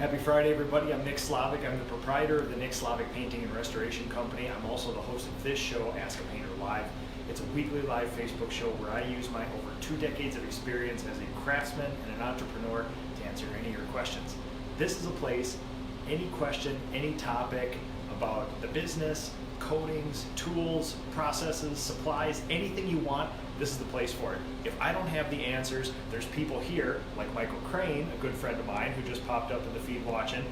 Happy Friday, everybody. I'm Nick Slavic. I'm the proprietor of the Nick Slavic Painting and Restoration Company. I'm also the host of this show, Ask a Painter Live. It's a weekly live Facebook show where I use my over 2 decades of experience as a craftsman and an entrepreneur to answer any of your questions. This is a place, any question, any topic about the business, coatings, tools, processes, supplies, anything you want, this is the place for it. If I don't have the answers, there's people here, like Michael Crane, a good friend of mine who just popped up in the feed watching.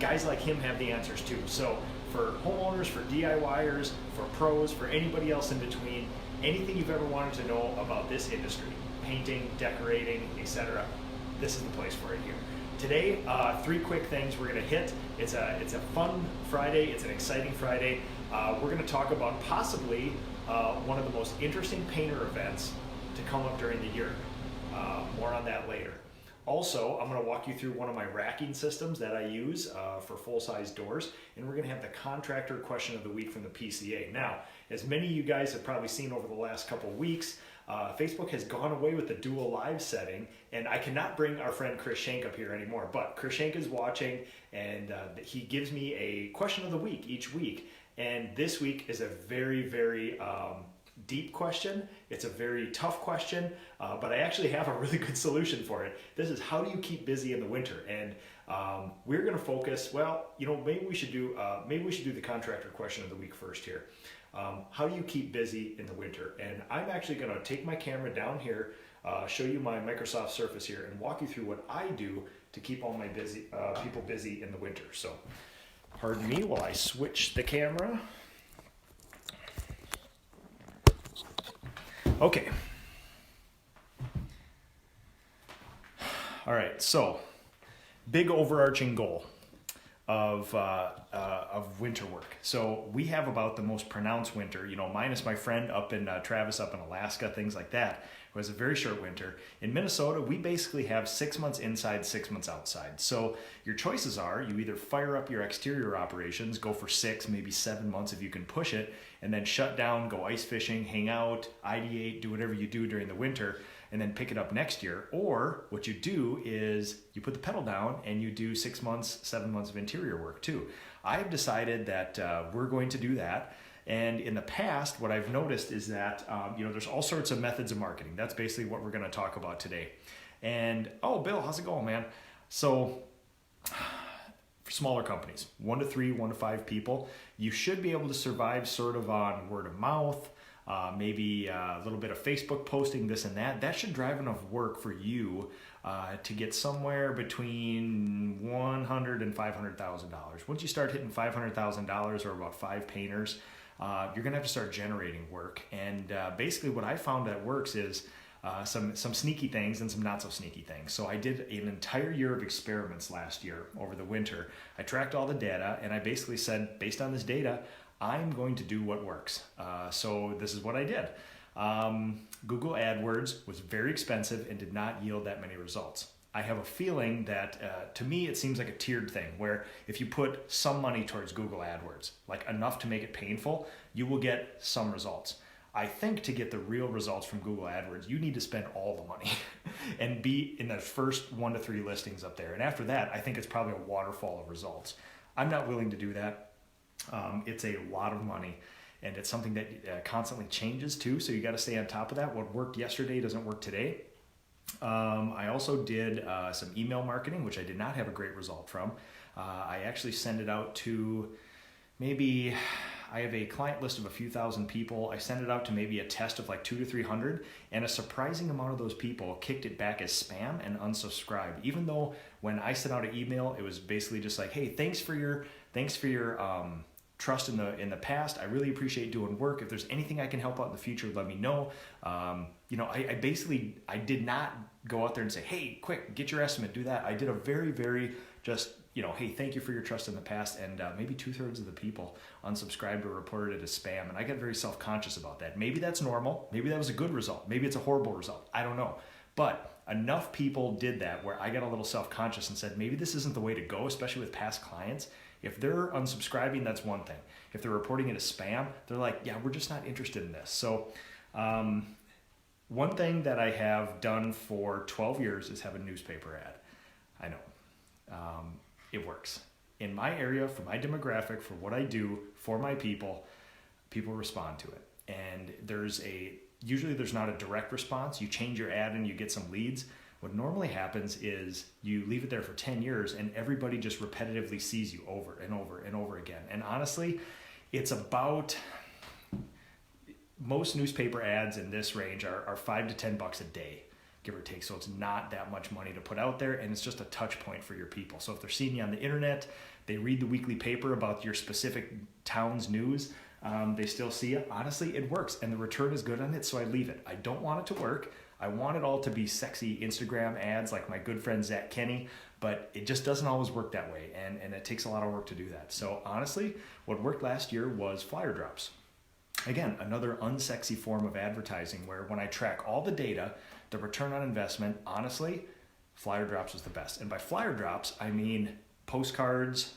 Guys like him have the answers too. So for homeowners, for DIYers, for pros, for anybody else in between, anything you've ever wanted to know about this industry, painting, decorating, etc., this is the place for it here. Today, 3 quick things we're going to hit. It's a fun Friday. It's an exciting Friday. We're going to talk about possibly one of the most interesting painter events to come up during the year. More on that later. Also, I'm going to walk you through one of my racking systems that I use for full-size doors, and we're going to have the contractor question of the week from the PCA. Now, as many of you guys have probably seen over the last couple of weeks, Facebook has gone away with the dual live setting, and I cannot bring our friend Chris Shank up here anymore, but Chris Shank is watching, and he gives me a question of the week each week, and this week is a very, very deep question. It's a very tough question, but I actually have a really good solution for it. This is, how do you keep busy in the winter? And we're going to focus, well, you know, maybe we should do the contractor question of the week first here. How do you keep busy in the winter? And I'm actually going to take my camera down here, show you my Microsoft Surface here, and walk you through what I do to keep all my people busy in the winter. So pardon me while I switch the camera. Okay. All right, so big overarching goal of winter work. So we have about the most pronounced winter, you know, minus my friend up in Travis up in Alaska, things like that, who has a very short winter. In Minnesota, we basically have 6 months inside, 6 months outside. So your choices are, you either fire up your exterior operations, go for 6, maybe 7 months if you can push it, and then shut down, go ice fishing, hang out, ideate, do whatever you do during the winter, and then pick it up next year. Or what you do is you put the pedal down and you do 6 months, 7 months of interior work too. I've decided that we're going to do that. And in the past, what I've noticed is that, you know, there's all sorts of methods of marketing. That's basically what we're going to talk about today. And, oh, Bill, how's it going, man? So for smaller companies, 1 to 3, 1 to 5 people, you should be able to survive sort of on word of mouth, maybe a little bit of Facebook posting, this and that. That should drive enough work for you to get somewhere between $100,000 and $500,000. Once you start hitting $500,000 or about 5 painters, you're going to have to start generating work. And basically what I found that works is some sneaky things and some not so sneaky things. So I did an entire year of experiments last year over the winter. I tracked all the data, and I basically said, based on this data, I'm going to do what works. So this is what I did. Google AdWords was very expensive and did not yield that many results. I have a feeling that, to me, it seems like a tiered thing, where if you put some money towards Google AdWords, like enough to make it painful, you will get some results. I think to get the real results from Google AdWords, you need to spend all the money and be in the first 1 to 3 listings up there. And after that, I think it's probably a waterfall of results. I'm not willing to do that. It's a lot of money, and it's something that constantly changes too, so you got to stay on top of that. What worked yesterday doesn't work today. I also did some email marketing, which I did not have a great result from. I actually sent it out to maybe, I have a client list of a few thousand people. I sent it out to maybe a test of like 200 to 300, and a surprising amount of those people kicked it back as spam and unsubscribed. Even though when I sent out an email, it was basically just like, hey, thanks for your trust in the past. I really appreciate doing work. If there's anything I can help out in the future, let me know. You know, I did not go out there and say, hey, quick, get your estimate, do that. I did a very, very just, you know, hey, thank you for your trust in the past. And maybe 2/3 of the people unsubscribed or reported it as spam. And I got very self-conscious about that. Maybe that's normal. Maybe that was a good result. Maybe it's a horrible result. I don't know. But enough people did that where I got a little self-conscious and said, maybe this isn't the way to go, especially with past clients. If they're unsubscribing, that's one thing. If they're reporting it as spam, they're like, yeah, we're just not interested in this. So one thing that I have done for 12 years is have a newspaper ad. I know. works. In my area, for my demographic, for what I do, for my people respond to it. And usually there's not a direct response. You change your ad and you get some leads. What normally happens is you leave it there for 10 years and everybody just repetitively sees you over and over and over again. And honestly, it's about, most newspaper ads in this range are $5 to $10 a day, give or take. So it's not that much money to put out there, and it's just a touch point for your people. So if they're seeing you on the internet, they read the weekly paper about your specific town's news, they still see it. Honestly, it works, and the return is good on it, so I leave it. I don't want it to work. I want it all to be sexy Instagram ads like my good friend Zach Kenny, but it just doesn't always work that way, and it takes a lot of work to do that. So honestly, what worked last year was flyer drops. Again, another unsexy form of advertising where when I track all the data, the return on investment, honestly, flyer drops was the best. And by flyer drops, I mean postcards,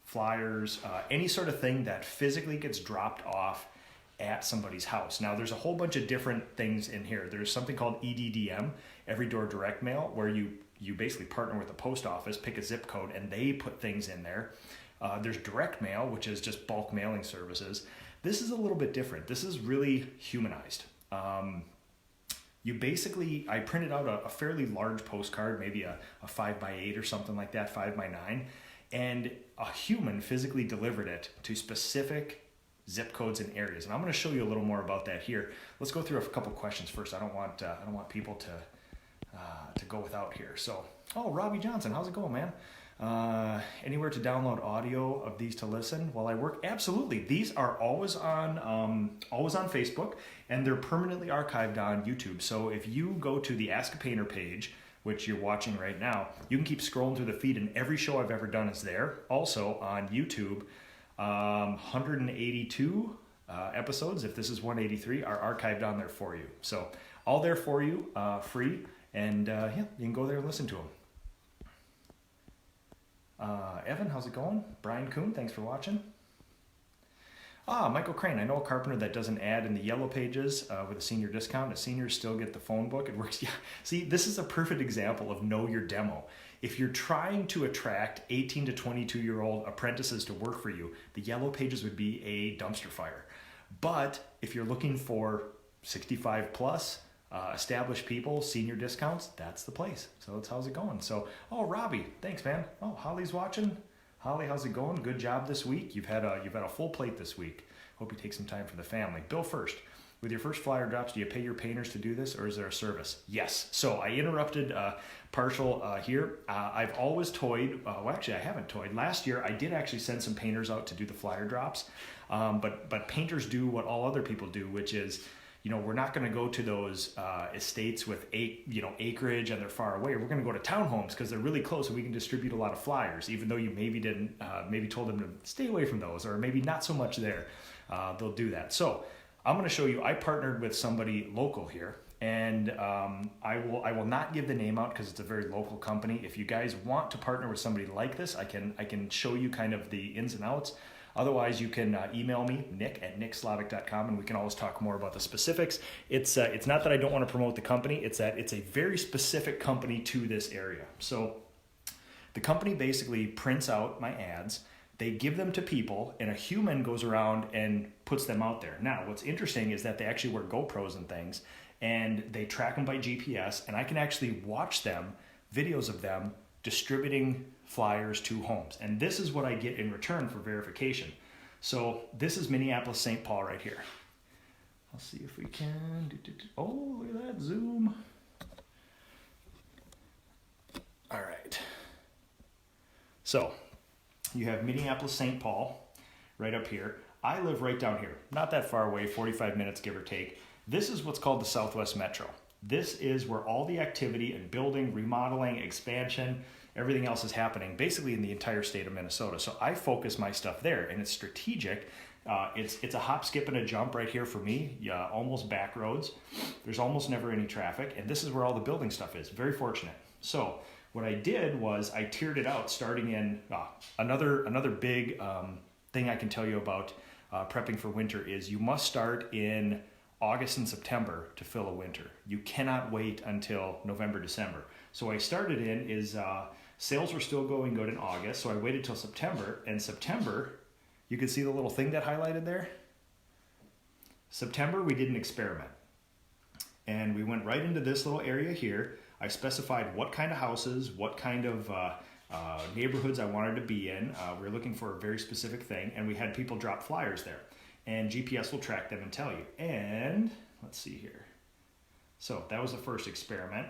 flyers, any sort of thing that physically gets dropped off at somebody's house. Now, there's a whole bunch of different things in here. There's something called EDDM, Every Door Direct Mail, where you basically partner with the post office, pick a zip code, and they put things in there. There's direct mail, which is just bulk mailing services. This is a little bit different. This is really humanized. I printed out a fairly large postcard, maybe a 5x8 or something like that, 5x9, and a human physically delivered it to specific zip codes and areas. And I'm going to show you a little more about that here. Let's go through a couple questions first. I don't want people to go without here. So, Robbie Johnson, how's it going, man? Anywhere to download audio of these to listen while I work? Absolutely. These are always on Facebook, and they're permanently archived on YouTube. So if you go to the Ask a Painter page, which you're watching right now, you can keep scrolling through the feed, and every show I've ever done is there. Also on YouTube, 182 episodes, if this is 183, are archived on there for you. So all there for you, free, and you can go there and listen to them. Evan, how's it going? Brian Kuhn, thanks for watching. Michael Crane, I know a carpenter that does an ad in the yellow pages with a senior discount. The seniors still get the phone book. It works. Yeah. See, this is a perfect example of know your demo. If you're trying to attract 18 to 22-year-old apprentices to work for you, the yellow pages would be a dumpster fire. But if you're looking for 65 plus, established people, senior discounts, that's the place. So that's how's it going. So, Robbie, thanks, man. Holly's watching. Holly, how's it going? Good job this week. You've had a full plate this week. Hope you take some time for the family. Bill First, with your first flyer drops, do you pay your painters to do this, or is there a service? Yes. So I interrupted partial here. I've always toyed. Actually, I haven't toyed. Last year, I did actually send some painters out to do the flyer drops. But painters do what all other people do, which is, we're not going to go to those estates with acreage and they're far away. We're going to go to townhomes because they're really close and we can distribute a lot of flyers, even though you maybe told them to stay away from those, or maybe not so much there. They'll do that. So I'm going to show you. I partnered with somebody local here, and I will not give the name out because it's a very local company. If you guys want to partner with somebody like this, I can show you kind of the ins and outs. Otherwise, you can email me, nick@nickslavic.com, and we can always talk more about the specifics. It's not that I don't want to promote the company. It's that it's a very specific company to this area. So the company basically prints out my ads. They give them to people, and a human goes around and puts them out there. Now, what's interesting is that they actually wear GoPros and things, and they track them by GPS, and I can actually watch them, videos of them, distributing flyers to homes. And this is what I get in return for verification. So this is Minneapolis, St. Paul right here. I'll see if we can. Oh, look at that zoom. All right. So you have Minneapolis, St. Paul right up here. I live right down here, not that far away, 45 minutes, give or take. This is what's called the Southwest Metro. This is where all the activity and building, remodeling, expansion, everything else is happening basically in the entire state of Minnesota. So I focus my stuff there, and it's strategic. It's a hop, skip, and a jump right here for me. Almost back roads. There's almost never any traffic, and this is where all the building stuff is. Very fortunate. So what I did was I tiered it out, starting in another big thing I can tell you about prepping for winter is you must start in August and September to fill a winter. You cannot wait until November, December. So what I started in is Sales were still going good in August, so I waited till September. And September, you can see the little thing that highlighted there. September, we did an experiment. And we went right into this little area here. I specified what kind of houses, what kind of neighborhoods I wanted to be in. We were looking for a very specific thing, and we had people drop flyers there. And GPS will track them and tell you. And let's see here. So that was the first experiment.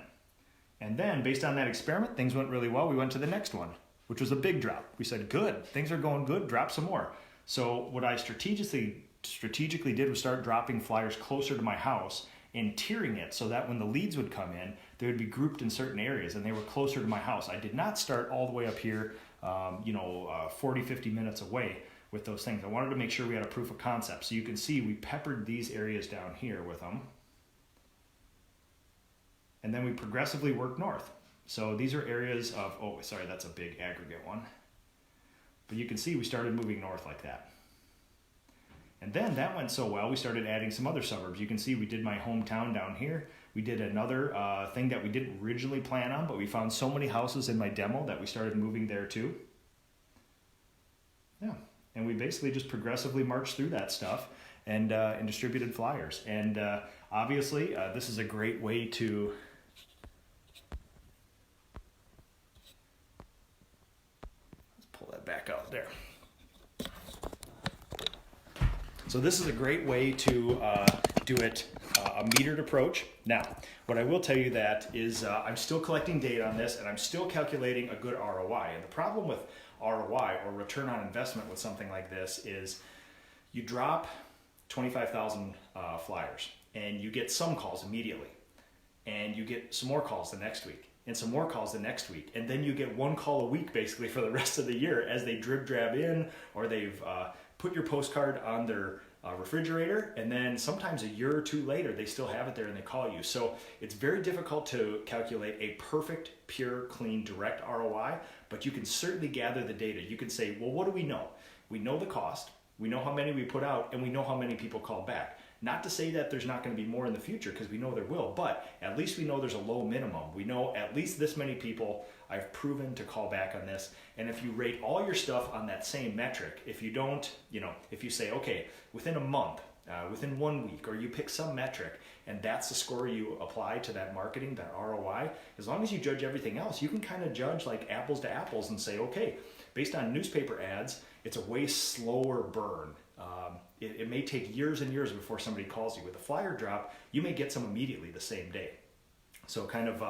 And then based on that experiment, things went really well. We went to the next one, which was a big drop. We said, good, things are going good, drop some more. So what I strategically did was start dropping flyers closer to my house and tiering it so that when the leads would come in, they would be grouped in certain areas and they were closer to my house. I did not start all the way up here, 40, 50 minutes away with those things. I wanted to make sure we had a proof of concept. So you can see we peppered these areas down here with them. And then we progressively worked north. So these are areas of, oh, sorry, that's a big aggregate one. But you can see we started moving north like that. And then that went so well, we started adding some other suburbs. You can see we did my hometown down here. We did another thing that we didn't originally plan on, but we found so many houses in my demo that we started moving there too. Yeah, and we basically just progressively marched through that stuff and distributed flyers. And obviously, this is a great way to pull that back out there. So this is a great way to do it a metered approach. Now, what I will tell you that is I'm still collecting data on this and I'm still calculating a good ROI. And the problem with ROI or return on investment with something like this is you drop 25,000 flyers and you get some calls immediately and you get some more calls the next week and some more calls the next week. And then you get one call a week basically for the rest of the year as they drab in or they've put your postcard on their refrigerator, and then sometimes a year or two later they still have it there and they call you. So it's very difficult to calculate a perfect, pure, clean, direct ROI, but you can certainly gather the data. You can say, well, what do we know? We know the cost, we know how many we put out, and we know how many people call back. Not to say that there's not going to be more in the future, because we know there will, but at least we know there's a low minimum. We know at least this many people I've proven to call back on this. And if you rate all your stuff on that same metric, if you don't, if you say, okay, within a month, within 1 week, or you pick some metric, and that's the score you apply to that marketing, that ROI, as long as you judge everything else, you can kind of judge like apples to apples and say, okay, based on newspaper ads, it's a way slower burn. It may take years and years before somebody calls you. With a flyer drop, you may get some immediately the same day. So kind of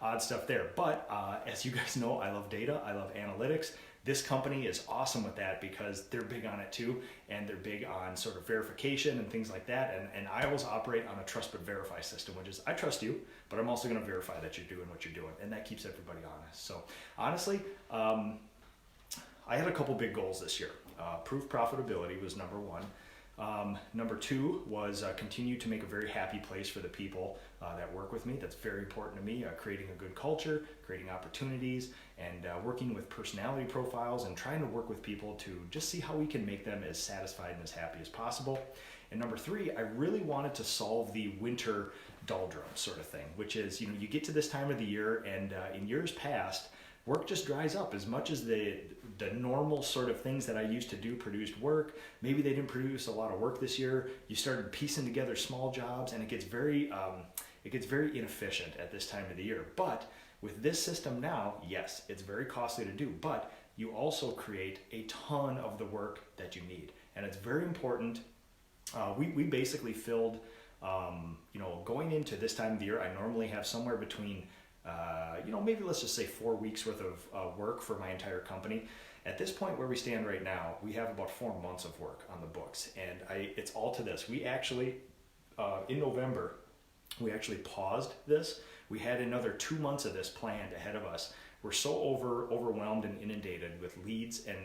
odd stuff there. But as you guys know, I love data, I love analytics. This company is awesome with that because they're big on it too, and they're big on sort of verification and things like that. And I always operate on a trust but verify system, which is I trust you, but I'm also going to verify that you're doing what you're doing, and that keeps everybody honest. So honestly, I had a couple big goals this year. Proof profitability was number one. Number two was continue to make a very happy place for the people that work with me. That's very important to me, creating a good culture, creating opportunities, and working with personality profiles and trying to work with people to just see how we can make them as satisfied and as happy as possible. And number three, I really wanted to solve the winter doldrums sort of thing, which is, you get to this time of the year and in years past, work just dries up. As much as the normal sort of things that I used to do produced work, maybe they didn't produce a lot of work this year. You started piecing together small jobs, and it gets very inefficient at this time of the year. But with this system now, yes, it's very costly to do, but you also create a ton of the work that you need, and it's very important. We basically filled, going into this time of the year, I normally have somewhere between maybe let's just say 4 weeks worth of work for my entire company. At this point where we stand right now, we have about 4 months of work on the books, and it's all to this. We actually, in November, we actually paused this. We had another 2 months of this planned ahead of us. We're so overwhelmed and inundated with leads and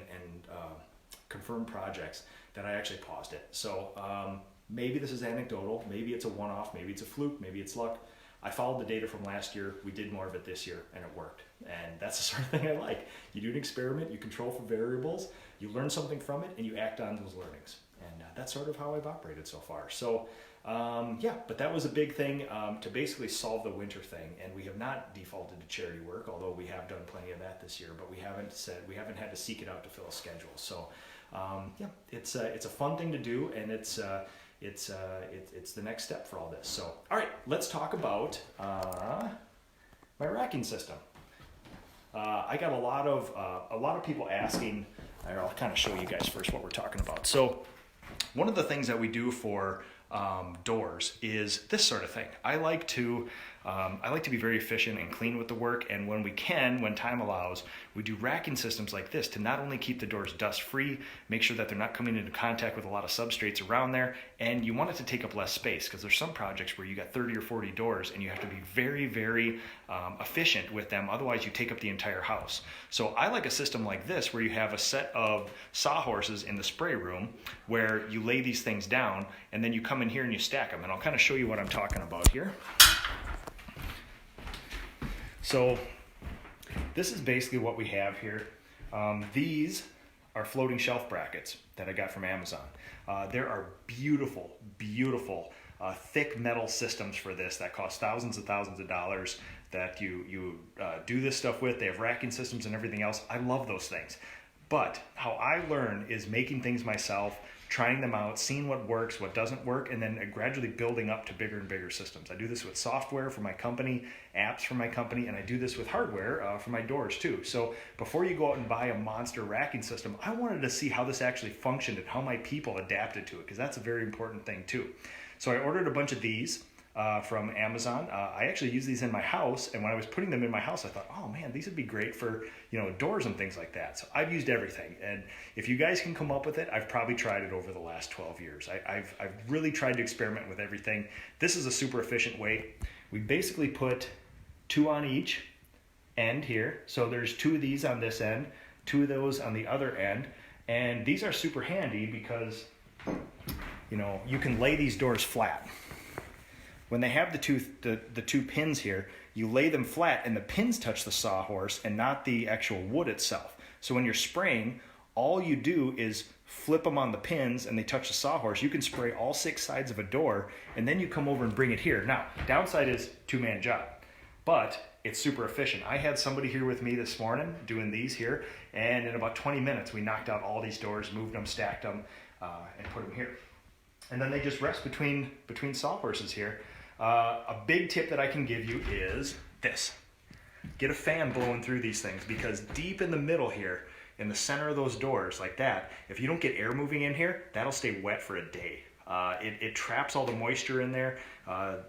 confirmed projects that I actually paused it. So maybe this is anecdotal, maybe it's a one-off, maybe it's a fluke, maybe it's luck. I followed the data from last year. We did more of it this year, and it worked. And that's the sort of thing I like. You do an experiment, you control for variables, you learn something from it, and you act on those learnings. And that's sort of how I've operated so far. So Yeah, but that was a big thing to basically solve the winter thing, and we have not defaulted to charity work, although we have done plenty of that this year. But we haven't had to seek it out to fill a schedule. So yeah, it's a fun thing to do, and it's the next step for all this. So all right, let's talk about my racking system. I got a lot of people asking. I'll kind of show you guys first what we're talking about. So one of the things that we do for doors is this sort of thing. I like to be very efficient and clean with the work, and when time allows, we do racking systems like this to not only keep the doors dust free, make sure that they're not coming into contact with a lot of substrates around there, and you want it to take up less space, because there's some projects where you got 30 or 40 doors and you have to be very, very efficient with them, otherwise you take up the entire house. So I like a system like this where you have a set of sawhorses in the spray room where you lay these things down and then you come in here and you stack them, and I'll kind of show you what I'm talking about here. So this is basically what we have here. These are floating shelf brackets that I got from Amazon. There are beautiful, beautiful thick metal systems for this that cost thousands and thousands of dollars that you do this stuff with. They have racking systems and everything else. I love those things. But how I learn is making things myself, trying them out, seeing what works, what doesn't work, and then gradually building up to bigger and bigger systems. I do this with software for my company, apps for my company, and I do this with hardware for my doors too. So before you go out and buy a monster racking system, I wanted to see how this actually functioned and how my people adapted to it, because that's a very important thing too. So I ordered a bunch of these from Amazon. I actually use these in my house, and when I was putting them in my house, I thought, oh man, these would be great for, doors and things like that. So I've used everything, and if you guys can come up with it, I've probably tried it over the last 12 years. I've really tried to experiment with everything. This is a super efficient way. We basically put 2 on each end here. So there's 2 of these on this end, 2 of those on the other end, and these are super handy because, you can lay these doors flat. When they have the two pins here, you lay them flat and the pins touch the sawhorse and not the actual wood itself. So when you're spraying, all you do is flip them on the pins and they touch the sawhorse. You can spray all 6 sides of a door, and then you come over and bring it here. Now, downside is 2-man job, but it's super efficient. I had somebody here with me this morning doing these here, and in about 20 minutes, we knocked out all these doors, moved them, stacked them, and put them here. And then they just rest between sawhorses here. A big tip that I can give you is this. Get a fan blowing through these things, because deep in the middle here, in the center of those doors like that, if you don't get air moving in here, that'll stay wet for a day. It traps all the moisture in there.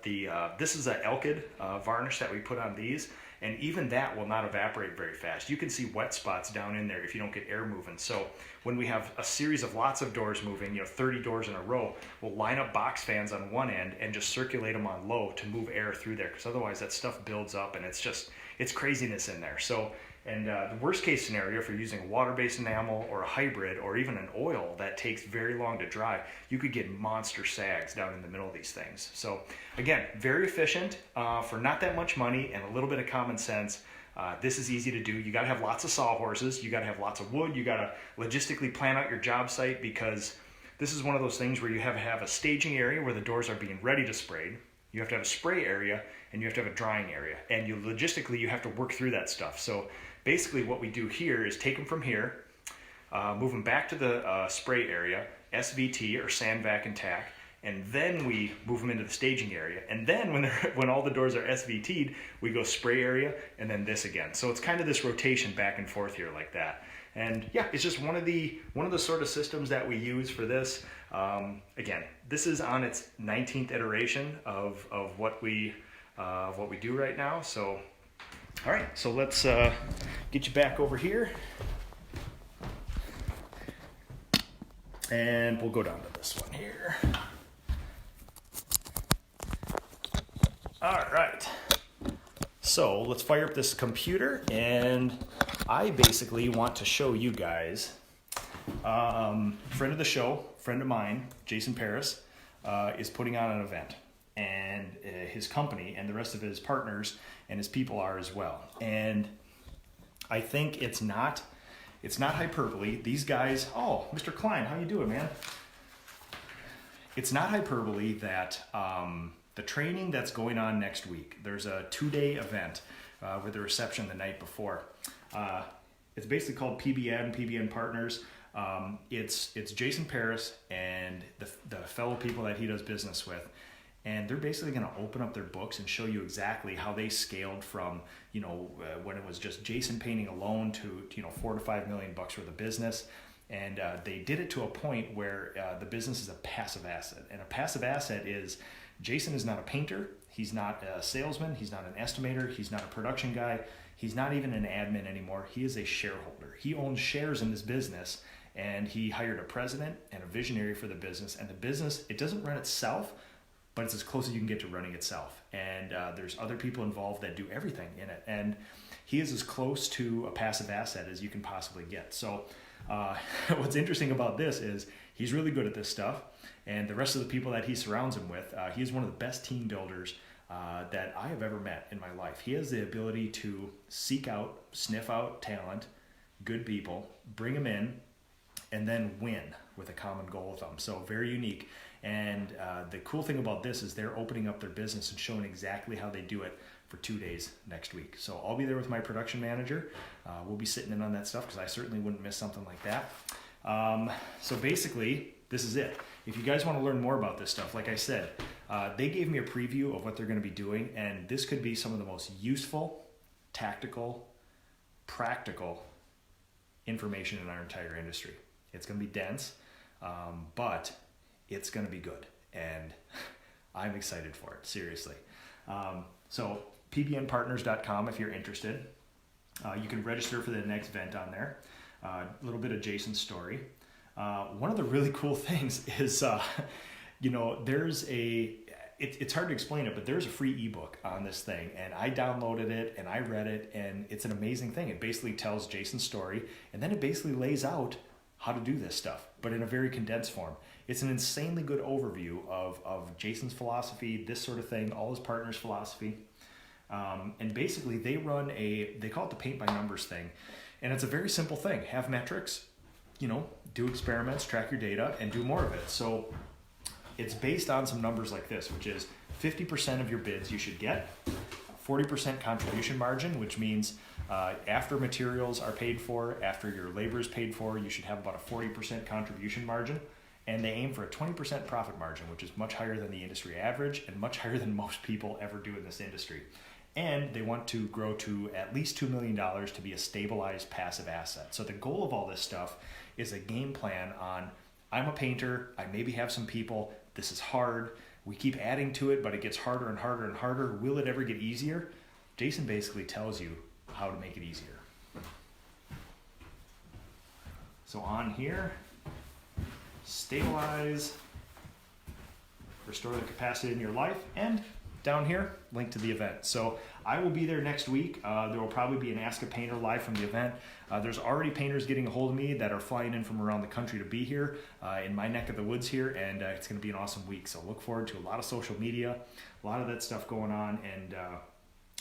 This is an Elkid varnish that we put on these, and even that will not evaporate very fast. You can see wet spots down in there if you don't get air moving. So when we have a series of lots of doors moving, 30 doors in a row, we'll line up box fans on one end and just circulate them on low to move air through there, because otherwise that stuff builds up and it's craziness in there. So, and the worst case scenario, if you're using a water-based enamel or a hybrid or even an oil that takes very long to dry, you could get monster sags down in the middle of these things. So again, very efficient for not that much money and a little bit of common sense. This is easy to do. You got to have lots of sawhorses. You got to have lots of wood. You got to logistically plan out your job site, because this is one of those things where you have to have a staging area where the doors are being ready to spray. You have to have a spray area, and you have to have a drying area. And logistically, you have to work through that stuff. So basically what we do here is take them from here, move them back to the spray area, SVT or sand, vac, and tack, and then we move them into the staging area. And then when all the doors are SVT'd, we go spray area and then this again. So it's kind of this rotation back and forth here like that. And yeah, it's just one of the sort of systems that we use for this. Again, this is on its 19th iteration of what we do right now. So, all right, so let's get you back over here, and we'll go down to this one here. All right, so let's fire up this computer, and I basically want to show you guys, friend of the show, friend of mine, Jason Paris, is putting on an event, and his company and the rest of his partners and his people are as well. And I think it's not hyperbole. These guys, oh, Mr. Klein, how you doing, man? it's not hyperbole that the training that's going on next week, there's a 2-day event with a reception the night before. It's basically called PBN Partners. It's Jason Paris and the fellow people that he does business with. And they're basically going to open up their books and show you exactly how they scaled from, when it was just Jason painting alone to, $4 to $5 million worth of business. And they did it to a point where the business is a passive asset. And a passive asset is Jason is not a painter. He's not a salesman. He's not an estimator. He's not a production guy. He's not even an admin anymore. He is a shareholder. He owns shares in this business, and he hired a president and a visionary for the business. And the business, it doesn't run itself, but it's as close as you can get to running itself. And there's other people involved that do everything in it. And he is as close to a passive asset as you can possibly get. So what's interesting about this is he's really good at this stuff. And the rest of the people that he surrounds him with, he is one of the best team builders that I have ever met in my life. He has the ability to seek out, sniff out talent, good people, bring them in, and then win with a common goal with them. So very unique. And the cool thing about this is they're opening up their business and showing exactly how they do it for 2 days next week. So I'll be there with my production manager. We'll be sitting in on that stuff because I certainly wouldn't miss something like that. So basically, this is it. If you guys want to learn more about this stuff, like I said, they gave me a preview of what they're going to be doing, and this could be some of the most useful, tactical, practical information in our entire industry. It's going to be dense, but it's going to be good, and I'm excited for it, seriously. So pbnpartners.com if you're interested. You can register for the next event on there. A little bit of Jason's story. One of the really cool things is, there's it's hard to explain it, but there's a free ebook on this thing, and I downloaded it and I read it, and it's an amazing thing. It basically tells Jason's story, and then it basically lays out how to do this stuff, but in a very condensed form. It's an insanely good overview of Jason's philosophy, this sort of thing, all his partners' philosophy. And basically they call it the paint by numbers thing. And it's a very simple thing. Have metrics, do experiments, track your data, and do more of it. So it's based on some numbers like this, which is 50% of your bids you should get, 40% contribution margin, which means after materials are paid for, after your labor is paid for, you should have about a 40% contribution margin. And they aim for a 20% profit margin, which is much higher than the industry average and much higher than most people ever do in this industry. And they want to grow to at least $2 million to be a stabilized passive asset. So the goal of all this stuff is a game plan on, I'm a painter, I maybe have some people, this is hard, we keep adding to it, but it gets harder and harder and harder. Will it ever get easier? Jason basically tells you how to make it easier. So on here, stabilize, restore the capacity in your life, and down here, link to the event. So I will be there next week. There will probably be an Ask a Painter live from the event. There's already painters getting a hold of me that are flying in from around the country to be here in my neck of the woods here, and it's going to be an awesome week. So look forward to a lot of social media, a lot of that stuff going on. And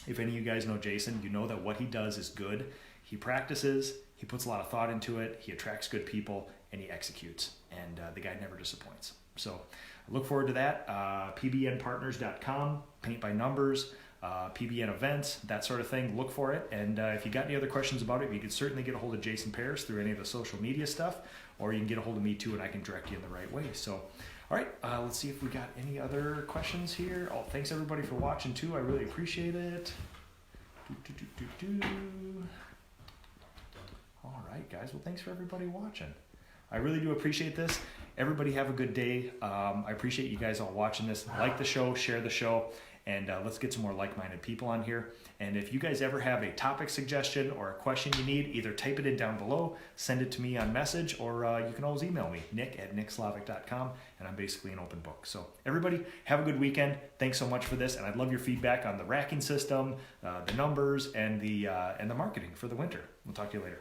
if any of you guys know Jason, you know that what he does is good. He practices, he puts a lot of thought into it, he attracts good people, and he executes. And the guy never disappoints. So I look forward to that. pbnpartners.com, paint by numbers, PBN events, that sort of thing. Look for it. And if you got any other questions about it, you can certainly get a hold of Jason Paris through any of the social media stuff, or you can get a hold of me too, and I can direct you in the right way. So, all right, let's see if we got any other questions here. Oh, thanks everybody for watching too. I really appreciate it. All right, guys. Well, thanks for everybody watching. I really do appreciate this. Everybody have a good day. I appreciate you guys all watching this. Like the show, share the show, and let's get some more like-minded people on here. And if you guys ever have a topic suggestion or a question you need, either type it in down below, send it to me on message, or you can always email me, nick@nickslavic.com, and I'm basically an open book. So everybody, have a good weekend. Thanks so much for this, and I'd love your feedback on the racking system, the numbers, and the marketing for the winter. We'll talk to you later.